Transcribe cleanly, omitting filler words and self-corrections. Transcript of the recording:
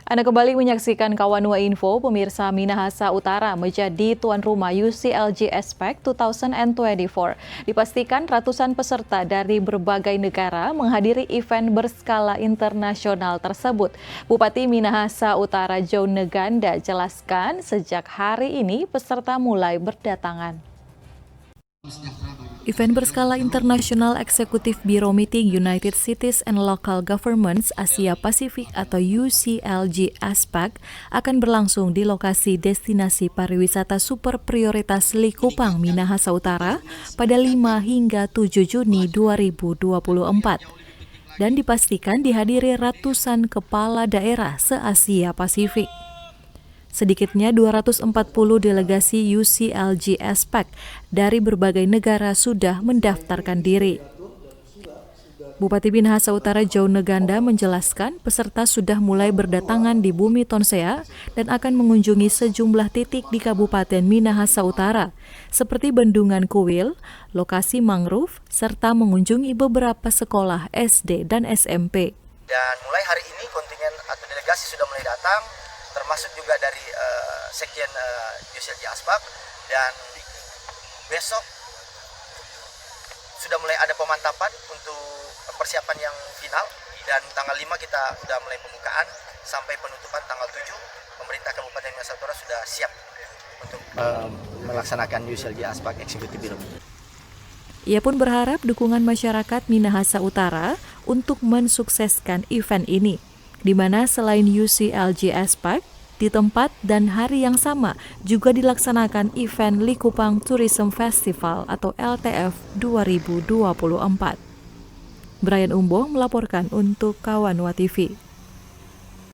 Anda kembali menyaksikan Kawanua Info, pemirsa. Minahasa Utara menjadi tuan rumah UCLG Aspek 2024. Dipastikan ratusan peserta dari berbagai negara menghadiri event berskala internasional tersebut. Bupati Minahasa Utara Joe Neganda jelaskan sejak hari ini peserta mulai berdatangan. Event berskala internasional Eksekutif Biro Meeting United Cities and Local Governments Asia Pasifik atau UCLG Aspek akan berlangsung di lokasi destinasi pariwisata super prioritas Likupang, Minahasa Utara pada 5 hingga 7 Juni 2024. Dan dipastikan dihadiri ratusan kepala daerah se-Asia Pasifik. Sedikitnya 240 delegasi UCLG Aspek dari berbagai negara sudah mendaftarkan diri. Bupati Minahasa Utara Joe Neganda menjelaskan peserta sudah mulai berdatangan di Bumi Tonsea dan akan mengunjungi sejumlah titik di Kabupaten Minahasa Utara, seperti Bendungan Kuil, lokasi mangrove, serta mengunjungi beberapa sekolah SD dan SMP. Dan mulai hari ini kontingen atau delegasi sudah mulai datang, termasuk juga dari Sekjen UCLG Aspek, dan besok sudah mulai ada pemantapan untuk persiapan yang final, dan tanggal 5 kita sudah mulai pembukaan sampai penutupan tanggal 7. Pemerintah Kabupaten Minahasa Utara sudah siap untuk melaksanakan UCLG Aspek Eksekutif Biro. Ia pun berharap dukungan masyarakat Minahasa Utara untuk mensukseskan event ini, di mana selain UCLG Aspek, di tempat dan hari yang sama juga dilaksanakan event Likupang Tourism Festival atau LTF 2024. Brian Umbong melaporkan untuk Kawanua TV.